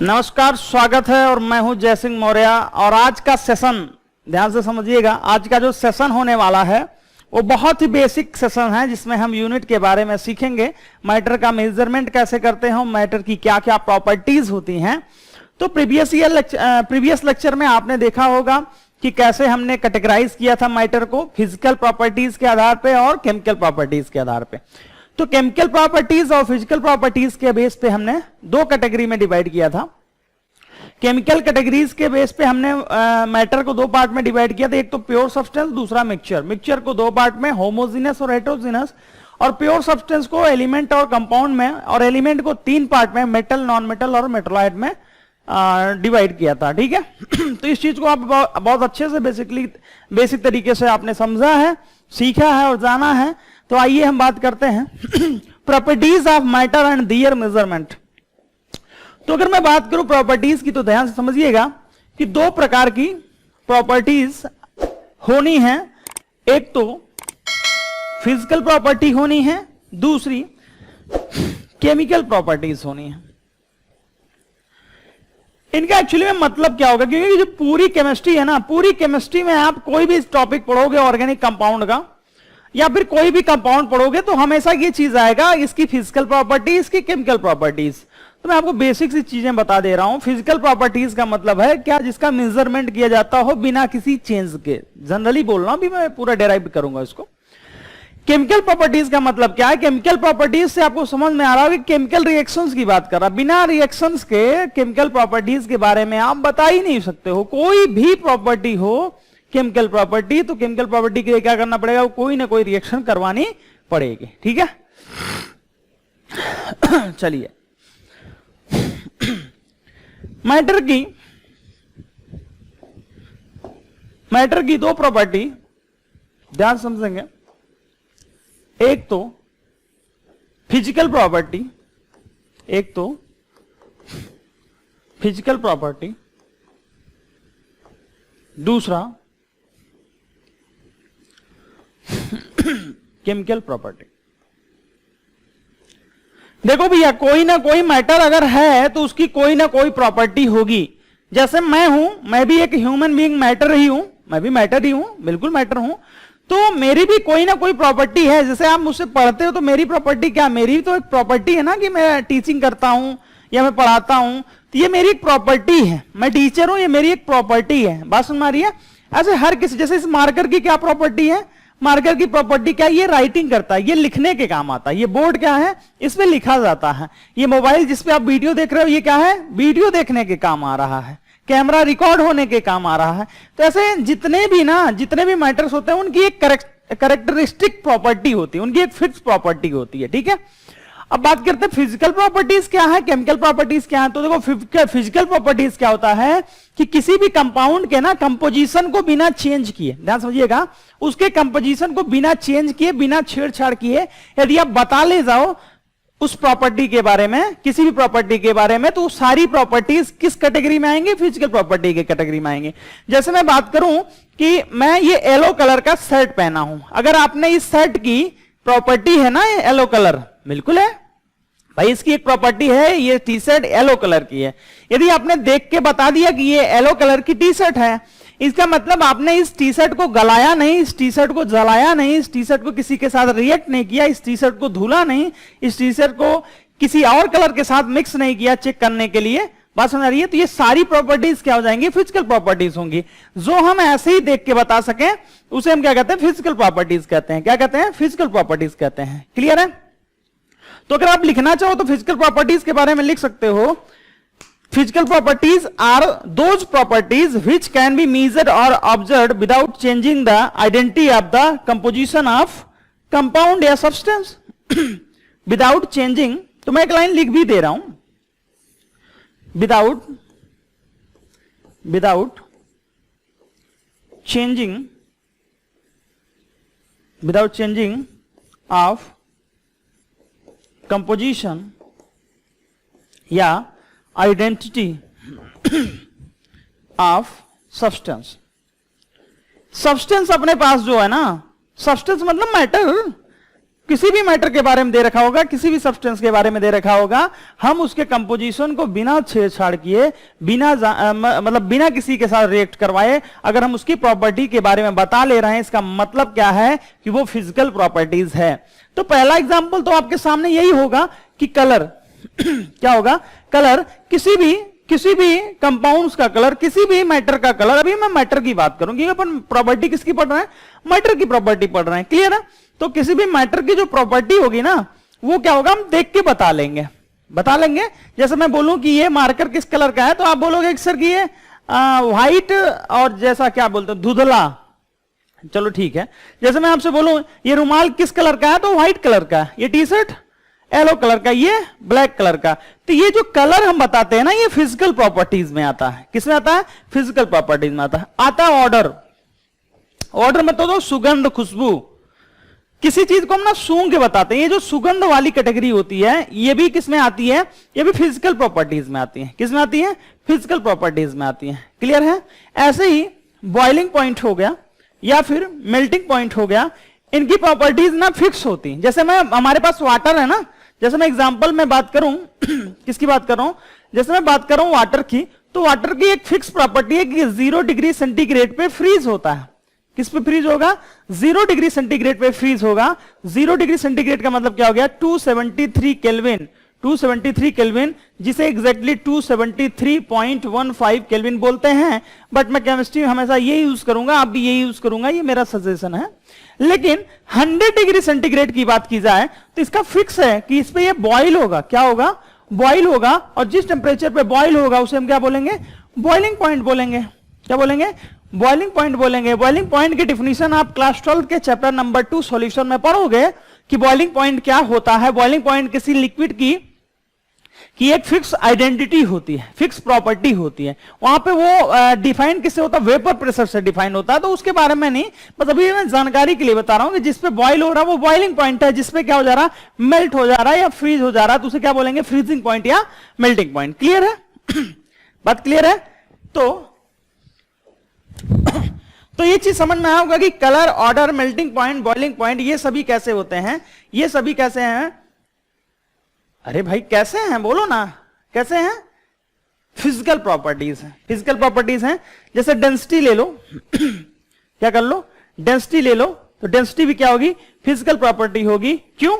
नमस्कार, स्वागत है और मैं हूं जय सिंह मौर्य। और आज का सेशन ध्यान से समझिएगा। आज का जो सेशन होने वाला है वो बहुत ही बेसिक सेशन है, जिसमें हम यूनिट के बारे में सीखेंगे। मैटर का मेजरमेंट कैसे करते हैं, मैटर की क्या क्या प्रॉपर्टीज होती हैं। तो प्रीवियस लेक्चर में आपने देखा होगा कि कैसे हमने कैटेगराइज किया था मैटर को, फिजिकल प्रॉपर्टीज के आधार पे और केमिकल प्रॉपर्टीज के आधार पे। तो केमिकल प्रॉपर्टीज और फिजिकल प्रॉपर्टीज के बेस पे हमने दो कैटेगरी में डिवाइड किया था। केमिकल कैटेगरीज के बेस पे हमने मैटर को दो पार्ट में डिवाइड किया था, एक तो प्योर सब्सटेंस, दूसरा मिक्सचर। मिक्सचर को दो पार्ट में, होमोजीनस और हेटेरोजीनस, और प्योर सब्सटेंस को एलिमेंट और कंपाउंड में, और एलिमेंट को तीन पार्ट में, मेटल, नॉन मेटल और मेटलॉइड में डिवाइड किया था। ठीक है। तो इस चीज को आप बहुत अच्छे से बेसिक तरीके से आपने समझा है, सीखा है और जाना है। तो आइए हम बात करते हैं properties of matter and there measurement. तो अगर मैं बात करूं प्रॉपर्टीज की, तो ध्यान से समझिएगा कि दो प्रकार की प्रॉपर्टीज होनी है। एक तो फिजिकल प्रॉपर्टी होनी है, दूसरी केमिकल प्रॉपर्टीज होनी है। इनका एक्चुअली में मतलब क्या होगा, क्योंकि जो पूरी केमिस्ट्री है ना, पूरी केमिस्ट्री में आप कोई भी टॉपिक पढ़ोगे ऑर्गेनिक कंपाउंड का, या फिर कोई भी कंपाउंड पढ़ोगे, तो हमेशा ये चीज आएगा, इसकी फिजिकल प्रॉपर्टी, इसकी केमिकल प्रॉपर्टीज। तो मैं आपको बेसिक सी चीजें बता दे रहा हूं। फिजिकल प्रॉपर्टीज का मतलब है क्या, जिसका मेजरमेंट किया जाता हो बिना किसी चेंज के। जनरली बोल रहा हूं, अभी मैं पूरा डेराइव करूंगा इसको। केमिकल प्रॉपर्टीज का मतलब क्या है, केमिकल प्रॉपर्टीज से आपको समझ में आ रहा है कि केमिकल रिएक्शंस की बात कर रहा है। बिना रिएक्शंस के केमिकल प्रॉपर्टीज के बारे में आप बता ही नहीं सकते हो। कोई भी प्रॉपर्टी हो केमिकल प्रॉपर्टी, तो केमिकल प्रॉपर्टी के लिए क्या करना पड़ेगा, कोई ना कोई रिएक्शन करवानी पड़ेगी। ठीक है। चलिए, मैटर की दो प्रॉपर्टी ध्यान समझेंगे। एक तो फिजिकल प्रॉपर्टी, दूसरा केमिकल प्रॉपर्टी। देखो भैया, कोई ना कोई मैटर अगर है तो उसकी कोई ना कोई प्रॉपर्टी होगी। जैसे मैं हूं, मैं भी एक ह्यूमन बीइंग मैटर ही हूं, मैं भी मैटर ही हूं, बिल्कुल मैटर हूं। तो मेरी भी कोई ना कोई प्रॉपर्टी है। जैसे आप मुझसे पढ़ते हो तो मेरी प्रॉपर्टी क्या, मेरी तो एक प्रॉपर्टी है ना कि मैं टीचिंग करता हूं या मैं पढ़ाता हूं, तो ये मेरी एक प्रॉपर्टी है। मैं टीचर हूं, ये मेरी एक प्रॉपर्टी है। बात सुन मारिए। ऐसे हर किसी, जैसे इस मार्कर की क्या प्रॉपर्टी है, मार्कर की प्रॉपर्टी क्या है, ये राइटिंग करता है, ये लिखने के काम आता है। ये बोर्ड क्या है, इसमें लिखा जाता है। ये मोबाइल जिसपे आप वीडियो देख रहे हो, ये क्या है, वीडियो देखने के काम आ रहा है। कैमरा रिकॉर्ड होने के काम आ रहा है। तो ऐसे जितने भी मैटर्स होते हैं, उनकी एक कैरेक्टरिस्टिक प्रॉपर्टी होती है, उनकी एक फिक्स प्रॉपर्टी होती है। ठीक है। अब बात करते हैं फिजिकल प्रॉपर्टीज क्या है, केमिकल प्रॉपर्टीज क्या है। तो देखो, फिजिकल प्रॉपर्टीज क्या होता है कि किसी भी कंपाउंड के ना कंपोजिशन को बिना चेंज किए, ध्यान समझिएगा, उसके कंपोजिशन को बिना चेंज किए, बिना छेड़छाड़ किए यदि आप बता ले जाओ उस प्रॉपर्टी के बारे में, किसी भी प्रॉपर्टी के बारे में, तो सारी प्रॉपर्टीज किस कैटेगरी में आएंगे, फिजिकल प्रॉपर्टी के कैटेगरी में आएंगे। जैसे मैं बात करूं कि मैं ये येलो कलर का शर्ट पहना हूं, अगर आपने इस शर्ट की प्रॉपर्टी है ना, ये येलो कलर, बिल्कुल है भाई, इसकी एक प्रॉपर्टी है, ये टी शर्ट येलो कलर की है। यदि आपने देख के बता दिया कि ये येलो कलर की टी शर्ट है, इसका मतलब आपने इस टी शर्ट को गलाया नहीं, इस टी शर्ट को जलाया नहीं, इस टी शर्ट को किसी के साथ रिएक्ट नहीं किया, इस टी शर्ट को धुला नहीं, इस टी शर्ट को किसी और कलर के साथ मिक्स नहीं किया चेक करने के लिए। बात समझ आ रही है। तो ये सारी प्रॉपर्टीज क्या हो जाएंगी, फिजिकल प्रॉपर्टीज होंगी। जो हम ऐसे ही देख के बता सकें उसे हम क्या कहते हैं, फिजिकल प्रॉपर्टीज कहते हैं। क्या कहते हैं, फिजिकल प्रॉपर्टीज कहते हैं। क्लियर है। तो अगर आप लिखना चाहो तो फिजिकल प्रॉपर्टीज के बारे में लिख सकते हो, physical properties are those properties which can be measured और observed without changing the identity of the composition of compound या सब्सटेंस। विदाउट चेंजिंग, तो मैं एक लाइन लिख भी दे रहा हूं, विदाउट चेंजिंग ऑफ कंपोजिशन या आइडेंटिटी ऑफ सब्सटेंस। सब्सटेंस अपने पास जो है ना, सब्सटेंस मतलब मैटर, किसी भी मैटर के बारे में दे रखा होगा, किसी भी सब्सटेंस के बारे में दे रखा होगा, हम उसके कंपोजिशन को बिना छेड़छाड़ किए, मतलब बिना किसी के साथ रिएक्ट करवाए अगर हम उसकी प्रॉपर्टी के बारे में बता ले रहे हैं, इसका मतलब क्या है कि वो फिजिकल प्रॉपर्टीज है। तो पहला एग्जांपल तो आपके सामने यही होगा कि कलर क्या होगा, कलर किसी भी कंपाउंड्स का कलर, किसी भी मैटर का कलर। अभी मैं मैटर की बात करूं क्योंकि अपन प्रॉपर्टी किसकी पढ़ रहे हैं, मैटर की प्रॉपर्टी पढ़ रहे हैं, क्लियर है। तो किसी भी मैटर की जो प्रॉपर्टी होगी ना, वो क्या होगा, हम देख के बता लेंगे। जैसे मैं बोलूं कि ये मार्कर किस कलर का है, तो आप बोलोगे कि सर कि ये व्हाइट और जैसा क्या बोलते हैं धुंधला, चलो ठीक है। जैसे मैं आपसे बोलूं ये रुमाल किस कलर का है, तो व्हाइट कलर का है। ये टी शर्ट येलो कलर का, ये ब्लैक कलर का। तो ये जो कलर हम बताते हैं ना, ये फिजिकल प्रॉपर्टीज में आता है। किसमें आता है, फिजिकल प्रॉपर्टीज में आता है ऑर्डर में तो सुगंध, खुशबू, किसी चीज को हम ना सूंघ के बताते हैं। ये जो सुगंध वाली कैटेगरी होती है, ये भी किसमें आती है, ये भी फिजिकल प्रॉपर्टीज में आती है। किसमें आती है, फिजिकल प्रॉपर्टीज में आती है, क्लियर है। ऐसे ही बॉइलिंग पॉइंट हो गया या फिर मेल्टिंग पॉइंट हो गया, इनकी प्रॉपर्टीज ना फिक्स होती हैं। जैसे हमारे पास वाटर है ना, जैसे मैं एग्जांपल में बात करूं किसकी बात कर रहा हूं, जैसे मैं बात कर रहा हूं वाटर की, तो वाटर की एक फिक्स प्रॉपर्टी है कि 0 डिग्री सेंटीग्रेड पे फ्रीज होता है। किस पे फ्रीज होगा, 0 डिग्री सेंटीग्रेड पे फ्रीज होगा। 0 डिग्री सेंटीग्रेड का मतलब क्या हो गया, 273 केल्विन, 273 केल्विन, जिसे एग्जैक्टली 273.15 केल्विन बोलते हैं। बट मैं केमिस्ट्री में हमेशा ये यूज करूंगा, आप भी यही यूज करूंगा, ये मेरा सजेशन है। लेकिन 100 डिग्री सेंटीग्रेड की बात की जाए तो इसका फिक्स है कि इस पे ये बॉईल होगा। क्या होगा, बॉईल होगा। और जिस टेम्परेचर पे बॉईल होगा उसे हम क्या बोलेंगे, बॉइलिंग पॉइंट बोलेंगे। क्या बोलेंगे, बॉइलिंग पॉइंट बोलेंगे। बॉइलिंग पॉइंट की डिफिनीशन आप क्लास 12 के चैप्टर नंबर 2 सॉल्यूशन में पढ़ोगे कि बॉइलिंग पॉइंट क्या होता है। बॉइलिंग पॉइंट किसी लिक्विड की एक फिक्स आइडेंटिटी होती है, फिक्स प्रॉपर्टी होती है। वहां पे वो डिफाइन किससे होता है, वेपर प्रेशर से डिफाइन होता है। तो उसके बारे में नहीं, बस अभी मैं जानकारी के लिए बता रहा हूं कि जिसपे बॉईल हो रहा है वो बॉइलिंग पॉइंट है, जिसपे क्या हो जा रहा है, मेल्ट हो जा रहा है या फ्रीज हो जा रहा है, तो उसे क्या बोलेंगे, फ्रीजिंग पॉइंट या मेल्टिंग पॉइंट। क्लियर है बात, क्लियर है। तो ये चीज समझ में आया होगा कि colour, order, melting point, boiling point, ये सभी कैसे होते हैं, ये सभी कैसे हैं। अरे भाई कैसे हैं, बोलो ना कैसे हैं, फिजिकल प्रॉपर्टीज हैं, फिजिकल प्रॉपर्टीज हैं। जैसे डेंसिटी ले लो क्या कर लो, डेंसिटी ले लो, तो डेंसिटी भी क्या होगी, फिजिकल प्रॉपर्टी होगी। क्यों,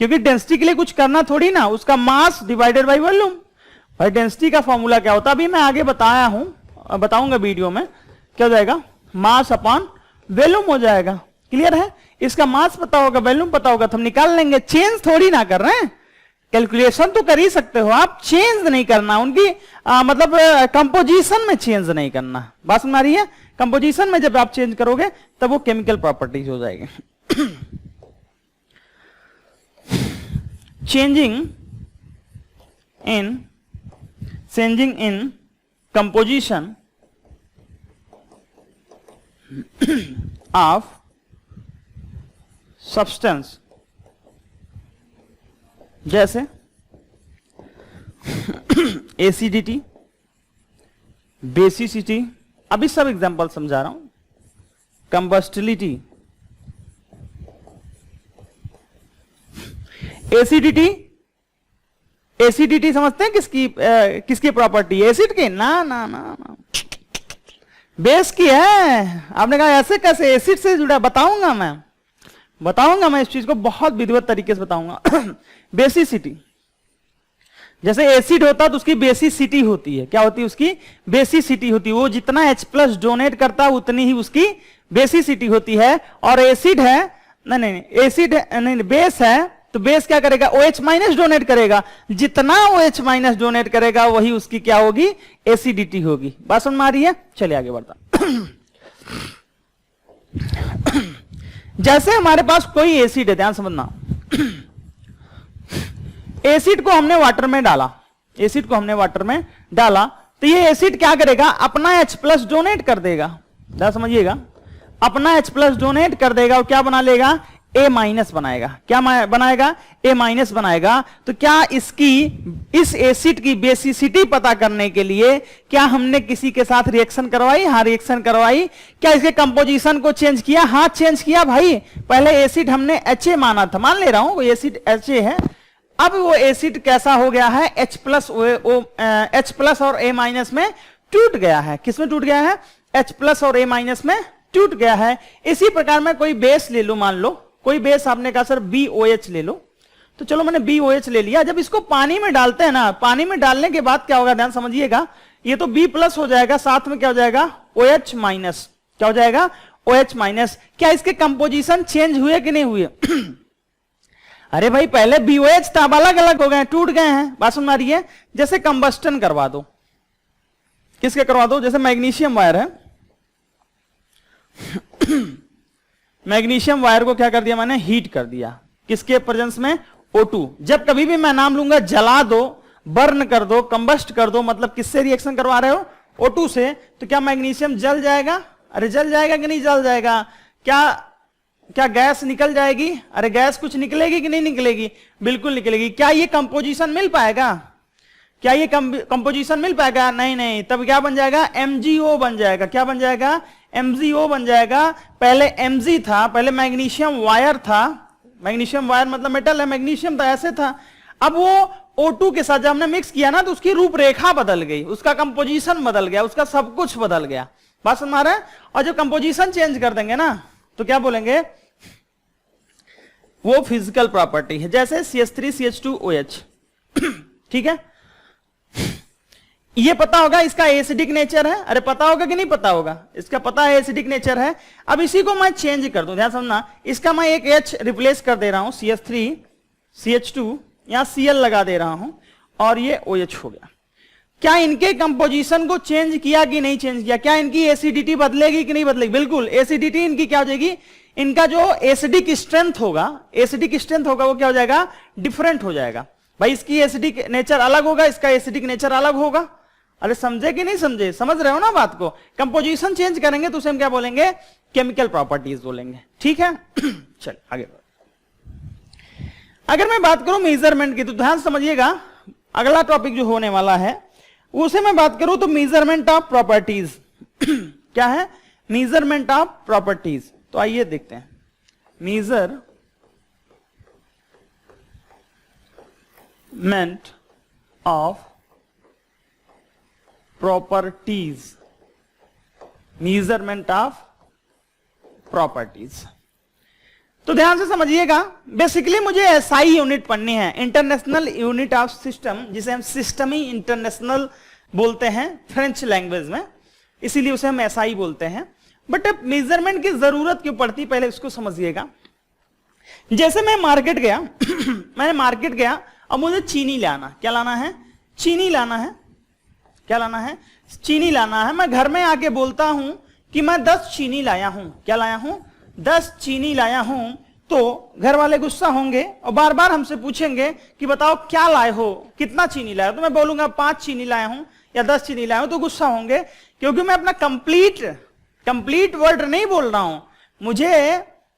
क्योंकि डेंसिटी के लिए कुछ करना थोड़ी ना, उसका मास डिवाइडेड बाय वॉल्यूम। भाई डेंसिटी का फॉर्मूला क्या होता है, अभी मैं आगे बताया हूं, बताऊंगा वीडियो में, क्या हो जाएगा, मास अपॉन वॉल्यूम हो जाएगा। क्लियर है, इसका मास पता होगा, वॉल्यूम पता होगा, तो हम निकाल लेंगे। चेंज थोड़ी ना कर रहे हैं, कैलकुलेशन तो कर ही सकते हो आप, चेंज नहीं करना उनकी मतलब कंपोजिशन में चेंज नहीं करना। बात समझ आ रही है, कंपोजिशन में जब आप चेंज करोगे तब वो केमिकल प्रॉपर्टीज हो जाएगी। Changing in composition of substance, जैसे एसिडिटी, बेसिसिटी, अभी सब एग्जांपल समझा रहा हूं, कंबस्टिबिलिटी, एसिडिटी समझते हैं किसकी प्रॉपर्टी, एसिड की, ना बेस की है। आपने कहा ऐसे कैसे, एसिड से जुड़ा, बताऊंगा मैं इस चीज को बहुत विधिवत तरीके से बताऊंगा। बेसिसिटी, जैसे एसिड होता है तो उसकी बेसिसिटी होती है। क्या होती है, उसकी बेसिसिटी होती है। वो जितना H+ डोनेट करता है उतनी ही उसकी बेसिसिटी होती है। और एसिड है, नहीं एसिड नहीं, बेस है तो बेस क्या करेगा, OH- डोनेट करेगा। जितना OH- डोनेट करेगा वही उसकी क्या होगी, एसिडिटी होगी। बात समझ में आ रही है, चलिए आगे बढ़ता। जैसे हमारे पास कोई एसिड है, ध्यान समझना, एसिड को हमने वाटर में डाला, तो ये एसिड क्या करेगा, अपना H+ डोनेट कर देगा। ध्यान समझिएगा, अपना H+ डोनेट कर देगा और क्या बना लेगा, ए माइनस बनाएगा। क्या बनाएगा? ए माइनस बनाएगा। तो क्या इसकी, इस एसिड की बेसिसिटी पता करने के लिए क्या हमने किसी के साथ रिएक्शन करवाई? हाँ, रिएक्शन करवाई। क्या इसके कंपोजिशन को चेंज किया? हाँ, चेंज किया भाई। पहले एसिड हमने HA माना था, मान ले रहा हूं वो एसिड HA है, अब वो एसिड कैसा हो गया है? H प्लस और A माइनस में टूट गया है। किसमें टूट गया है? H प्लस और A माइनस में टूट गया है। इसी प्रकार में कोई बेस ले लो, मान लो कोई बेस, आपने कहा सर BOH ले लो, तो चलो मैंने BOH ले लिया। जब इसको पानी में डालते हैं ना, पानी में डालने के बाद क्या होगा, ध्यान समझिएगा, ये तो B प्लस हो जाएगा, साथ में क्या हो जाएगा? OH minus. क्या हो जाएगा? OH minus. क्या इसके कंपोजिशन चेंज हुए कि नहीं हुए? अरे भाई पहले BOH था, अब अलग अलग हो गए, टूट गए हैं। बात समझ आ रही है? जैसे कंबस्टन करवा दो, किसके करवा दो? जैसे मैग्नीशियम वायर है, मैग्नीशियम वायर को क्या कर दिया मैंने? हीट कर दिया। किसके प्रेजेंस में? O2। जब कभी भी मैं नाम लूंगा, जला दो, बर्न कर दो, कंबस्ट कर दो, मतलब किससे रिएक्शन करवा रहे हो? O2 से। तो क्या मैग्नीशियम जल जाएगा? अरे जल जाएगा कि नहीं जल जाएगा? क्या गैस निकल जाएगी? अरे गैस कुछ निकलेगी कि नहीं निकलेगी? बिल्कुल निकलेगी। क्या ये कंपोजिशन मिल पाएगा? क्या ये कंपोजिशन मिल पाएगा? नहीं। तब क्या बन जाएगा? MgO बन जाएगा। क्या बन जाएगा? MgO बन जाएगा। पहले Mg था, पहले मैग्नीशियम वायर था, मैग्नीशियम वायर मतलब मेटल है, मैग्नीशियम था, ऐसे था। अब वो O2 के साथ जब हमने मिक्स किया ना, तो उसकी रूपरेखा बदल गई, उसका कंपोजिशन बदल गया, उसका सब कुछ बदल गया। बात समझ आ रहा है? और जब कंपोजिशन चेंज कर देंगे ना, तो क्या बोलेंगे? वो फिजिकल प्रॉपर्टी है। जैसे CH3CH2OH, ठीक है, ये पता होगा इसका एसिडिक नेचर है। अरे पता होगा कि नहीं पता होगा? इसका पता है एसिडिक नेचर है। अब इसी को मैं चेंज कर दूं, ध्यान समझना, इसका मैं एक H रिप्लेस कर दे रहा हूं, CH3CH2, यहां Cl लगा दे रहा हूं, और ये OH हो गया। क्या इनके कंपोजिशन को चेंज किया कि नहीं चेंज किया? क्या इनकी एसिडिटी बदलेगी कि नहीं बदलेगी? बिल्कुल, एसिडिटी इनकी क्या हो जाएगी? इनका जो एसिडिक स्ट्रेंथ होगा, वो क्या हो जाएगा? डिफरेंट हो जाएगा। भाई इसकी एसिडिक नेचर अलग होगा, इसका एसिडिक नेचर अलग होगा। अरे समझे कि नहीं समझे? समझ रहे हो ना बात को? कंपोजिशन चेंज करेंगे तो उसे हम क्या बोलेंगे? केमिकल प्रॉपर्टीज बोलेंगे। ठीक है, चल आगे। अगर मैं बात करूं मेजरमेंट की, तो ध्यान समझिएगा, अगला टॉपिक जो होने वाला है उसे मैं बात करूं तो मेजरमेंट ऑफ प्रॉपर्टीज। क्या है? Measurement of properties. तो आइए देखते हैं, measurement of properties, measurement of properties. तो ध्यान से समझिएगा, बेसिकली मुझे SI यूनिट पढ़नी है, इंटरनेशनल यूनिट ऑफ सिस्टम, जिसे हम सिस्टमी इंटरनेशनल बोलते हैं फ्रेंच लैंग्वेज में, इसीलिए उसे हम SI बोलते हैं। बट अब मेजरमेंट की जरूरत क्यों पड़ती, पहले इसको समझिएगा। जैसे मैं मार्केट गया मैंने मार्केट गया, अब मुझे चीनी लाना, क्या लाना है? चीनी लाना है। क्या लाना है? चीनी लाना है। मैं घर में आके बोलता हूं कि मैं 10 चीनी लाया हूं। क्या लाया हूं? 10 चीनी लाया हूं। तो घर वाले गुस्सा होंगे और बार बार हमसे पूछेंगे कि बताओ क्या लाए हो, कितना चीनी लाए हो। तो मैं बोलूंगा 5 चीनी लाया हूं या 10 चीनी लाया हूं, तो गुस्सा होंगे, क्योंकि मैं अपना कंप्लीट वर्ड नहीं बोल रहा हूं।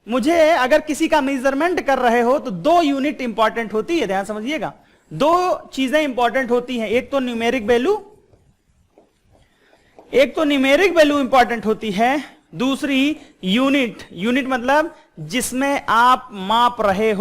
मुझे अगर किसी का मेजरमेंट कर रहे हो तो 2 यूनिट इंपॉर्टेंट होती है, ध्यान समझिएगा, 2 चीजें इंपॉर्टेंट होती हैं। एक तो न्यूमेरिक वैल्यू इंपॉर्टेंट होती है, दूसरी यूनिट मतलब जिसमें आप माप रहे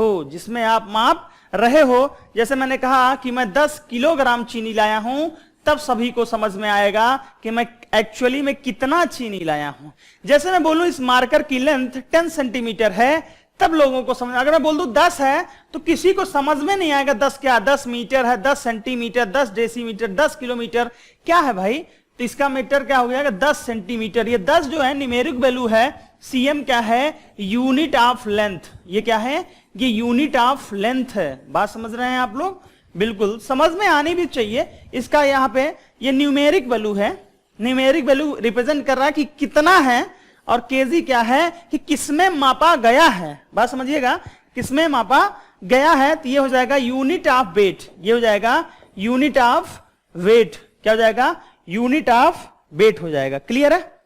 हो। जैसे मैंने कहा कि मैं 10 किलोग्राम चीनी लाया हूं, तब सभी को समझ में आएगा कि मैं एक्चुअली में कितना चीनी लाया हूं। जैसे मैं बोलूं इस मार्कर की लेंथ 10 सेंटीमीटर है, तब लोगों को समझ। अगर मैं बोल दूं 10 है तो किसी को समझ में नहीं आएगा 10 क्या, 10 मीटर है, 10 सेंटीमीटर, 10 डेसीमीटर, 10 किलोमीटर क्या है भाई। तो इसका मीटर क्या हो गया? 10 सेंटीमीटर। ये 10 जो है न्यूमेरिक वैल्यू है, CM क्या है? Unit of length. ये क्या है? ये यूनिट ऑफ लेंथ है। बात समझ रहे हैं आप लोग? बिल्कुल समझ में आनी भी चाहिए। इसका यहाँ पे ये न्यूमेरिक वैल्यू है, न्यूमेरिक वैल्यू रिप्रेजेंट कर रहा है कि कितना है, और केजी क्या है कि किसमें मापा गया है। बात समझिएगा, किसमें मापा गया है। तो ये हो जाएगा यूनिट ऑफ वेट, ये हो जाएगा यूनिट ऑफ वेट। क्या हो जाएगा? यूनिट ऑफ वेट हो जाएगा। क्लियर है?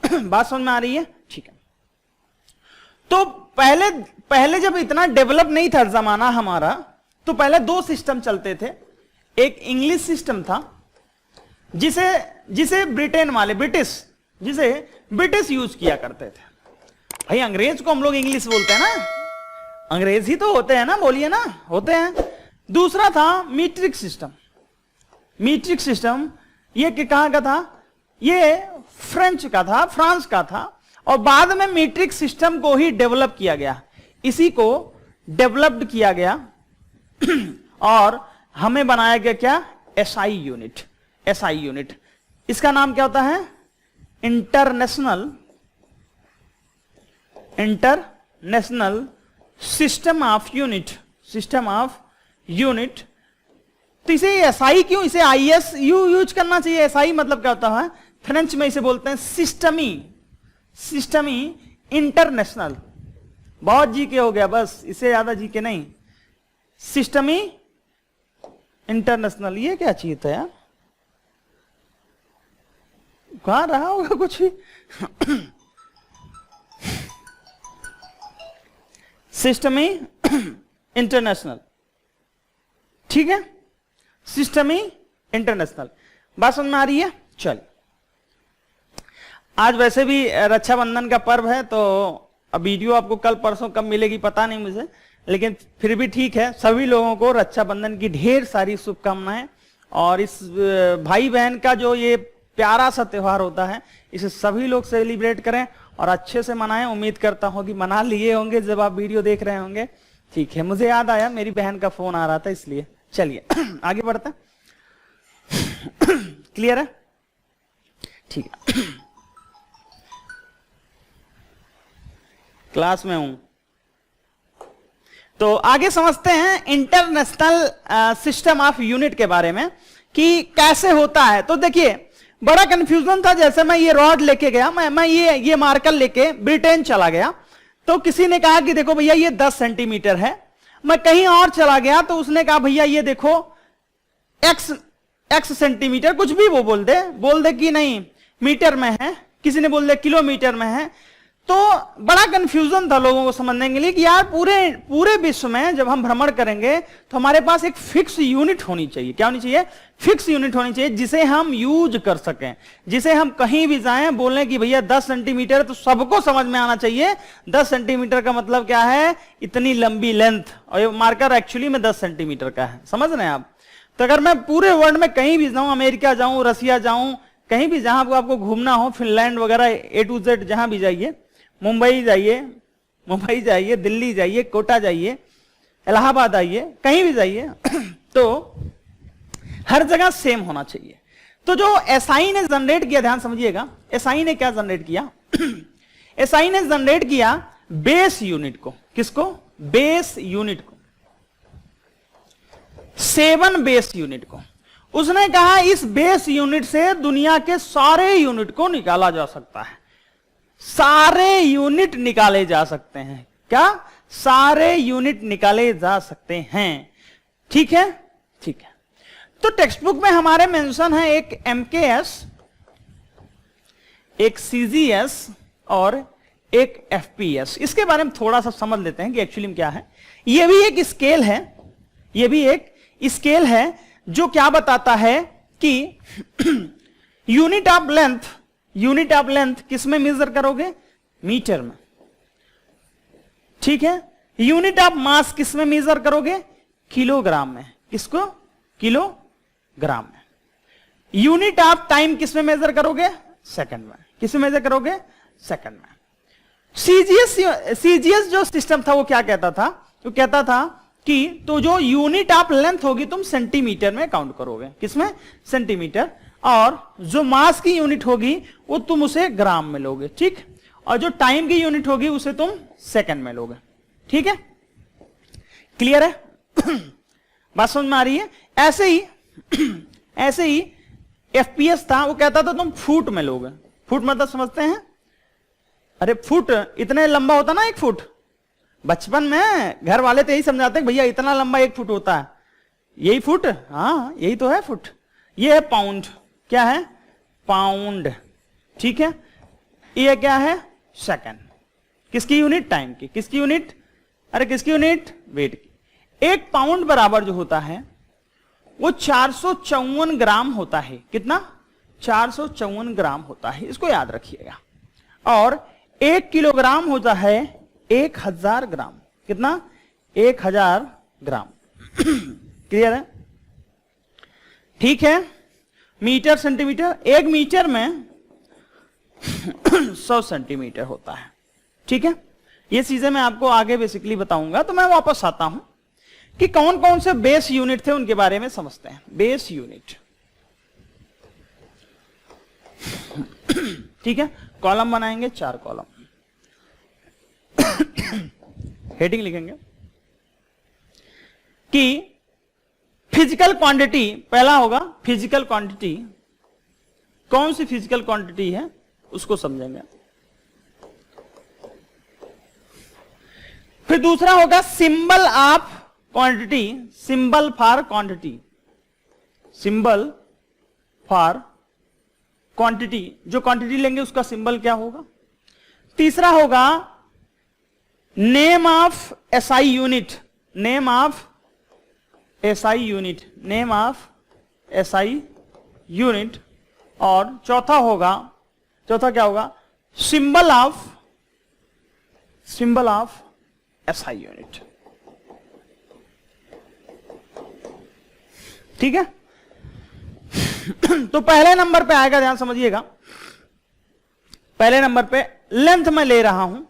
बात समझ में आ रही है? ठीक है। तो पहले पहले जब इतना डेवलप नहीं था जमाना हमारा, तो पहले दो सिस्टम चलते थे। एक इंग्लिश सिस्टम था जिसे जिसे ब्रिटेन वाले ब्रिटिश यूज किया करते थे। भाई अंग्रेज को हम लोग इंग्लिश बोलते हैं ना, अंग्रेज ही तो होते हैं ना, बोलिए ना, होते हैं। दूसरा था मीट्रिक सिस्टम। मीट्रिक सिस्टम ये कहां का था? ये फ्रेंच का था, फ्रांस का था, और बाद में मीट्रिक सिस्टम को ही डेवलप किया गया, इसी को डेवलप्ड किया गया और हमें बनाया गया क्या? SI unit. एसआई यूनिट, इसका नाम क्या होता है? International system of unit. System of unit. तो इसे एसआई क्यों, इसे आईएस यूज करना चाहिए? एसआई मतलब क्या होता है? फ्रेंच में इसे बोलते हैं सिस्टमी इंटरनेशनल। बहुत जी के हो गया, बस इससे ज्यादा जी के नहीं। सिस्टमी इंटरनेशनल, ये क्या चीज था यार? कहां रहा होगा कुछ भी। सिस्टमी इंटरनेशनल, ठीक है, सिस्टमी इंटरनेशनल। बात समझ में आ रही है? चल, आज वैसे भी रक्षाबंधन का पर्व है, तो अब वीडियो आपको कल परसों कब मिलेगी पता नहीं मुझे, लेकिन फिर भी ठीक है। सभी लोगों को रक्षाबंधन की ढेर सारी शुभकामनाएं। और इस भाई बहन का जो ये प्यारा सा त्योहार होता है, इसे सभी लोग सेलिब्रेट करें और अच्छे से मनाएं। उम्मीद करता हूं कि मना लिए होंगे जब आप वीडियो देख रहे होंगे। ठीक है, मुझे याद आया, मेरी बहन का फोन आ रहा था इसलिए। चलिए आगे बढ़ते हैं। क्लियर है? ठीक है, क्लास में हूं तो आगे समझते हैं इंटरनेशनल सिस्टम ऑफ यूनिट के बारे में कि कैसे होता है। तो देखिए, बड़ा कंफ्यूजन था। जैसे मैं ये रॉड लेके गया, मैं ये मार्कर लेके ब्रिटेन चला गया, तो किसी ने कहा कि देखो भैया ये 10 सेंटीमीटर है। मैं कहीं और चला गया तो उसने कहा भैया ये देखो x सेंटीमीटर, कुछ भी वो बोल दे कि नहीं मीटर में है, किसी ने बोल दिया किलोमीटर में है। तो बड़ा कंफ्यूजन था लोगों को समझने के लिए कि यार पूरे विश्व में जब हम भ्रमण करेंगे तो हमारे पास एक फिक्स यूनिट होनी चाहिए। क्या होनी चाहिए? फिक्स यूनिट होनी चाहिए, जिसे हम यूज कर सकें, जिसे हम कहीं भी जाएं बोलें कि भैया 10 सेंटीमीटर, तो सबको समझ में आना चाहिए 10 सेंटीमीटर का मतलब क्या है, इतनी लंबी लेंथ। और ये मार्कर एक्चुअली में 10 सेंटीमीटर का है, समझ रहे हैं आप? तो अगर मैं पूरे वर्ल्ड में कहीं भी जाऊं, अमेरिका जाऊं, रसिया जाऊं, कहीं भी जहां आपको घूमना हो, फिनलैंड वगैरह A to Z जहां भी जाइए, मुंबई जाइए, दिल्ली जाइए, कोटा जाइए, इलाहाबाद आइए, कहीं भी जाइए, तो हर जगह सेम होना चाहिए। तो जो एसआई ने जनरेट किया, ध्यान समझिएगा, एसआई ने क्या जनरेट किया? एसआई ने जनरेट किया बेस यूनिट को। किसको? बेस यूनिट को, 7 बेस यूनिट को। उसने कहा इस बेस यूनिट से दुनिया के सारे यूनिट को निकाला जा सकता है। सारे यूनिट निकाले जा सकते हैं। क्या? सारे यूनिट निकाले जा सकते हैं। ठीक है, ठीक है। तो टेक्स्ट बुक में हमारे मेंशन है एक MKS, एक CGS और एक FPS। इसके बारे में थोड़ा सा समझ लेते हैं कि एक्चुअली में क्या है। यह भी एक स्केल है, यह भी एक स्केल है जो क्या बताता है कि यूनिट ऑफ लेंथ किस में मेजर करोगे? मीटर में। ठीक है। यूनिट ऑफ मास किस में मेजर करोगे? किलोग्राम में। किसको? किलोग्राम में। यूनिट ऑफ टाइम किस में मेजर करोगे? सेकंड में। किस में मेजर करोगे? सेकंड में। सीजीएस जो सिस्टम था वो क्या कहता था? वो कहता था कि तो जो यूनिट ऑफ लेंथ होगी तुम सेंटीमीटर में काउंट करोगे। किसमें? सेंटीमीटर। और जो मास की यूनिट होगी वो तुम उसे ग्राम में लोगे। ठीक। और जो टाइम की यूनिट होगी उसे तुम सेकंड में लोगे। ठीक है, क्लियर है? बात समझ में आ रही है? ऐसे ही एफपीएस था, वो कहता था तुम फुट में लोगे। फुट मतलब समझते हैं? अरे फुट इतने लंबा होता ना, 1 फुट। बचपन में घर वाले तो यही समझाते हैं भैया इतना लंबा 1 फुट होता है। यही फुट? हाँ यही तो है फुट। ये है पाउंड। क्या है? पाउंड। ठीक है। ये क्या है? सेकंड। किसकी यूनिट? टाइम की। किसकी यूनिट? अरे किसकी यूनिट? वेट की। 1 पाउंड बराबर जो होता है वो 454 ग्राम होता है। कितना? 454 ग्राम होता है, इसको याद रखिएगा। और 1 किलोग्राम होता है 1000 ग्राम। कितना? 1000 ग्राम। क्लियर है? ठीक है। मीटर सेंटीमीटर, 1 मीटर में 100 सेंटीमीटर होता है। ठीक है, ये चीजें मैं आपको आगे बेसिकली बताऊंगा। तो मैं वापस आता हूं कि कौन कौन से बेस यूनिट थे उनके बारे में समझते हैं। बेस यूनिट, ठीक है, कॉलम बनाएंगे, 4 कॉलम। हेडिंग लिखेंगे कि फिजिकल क्वांटिटी, पहला होगा फिजिकल क्वांटिटी। कौन सी फिजिकल क्वांटिटी है उसको समझेंगे। फिर दूसरा होगा symbol of quantity, symbol for quantity, symbol for quantity, जो क्वांटिटी लेंगे उसका सिंबल क्या होगा। तीसरा होगा name of SI unit, name of SI unit, name of SI unit. और चौथा होगा, चौथा क्या होगा? Symbol of SI unit. ठीक है। तो पहले नंबर पे आएगा, ध्यान समझिएगा। पहले नंबर पे लेंथ में ले रहा हूं।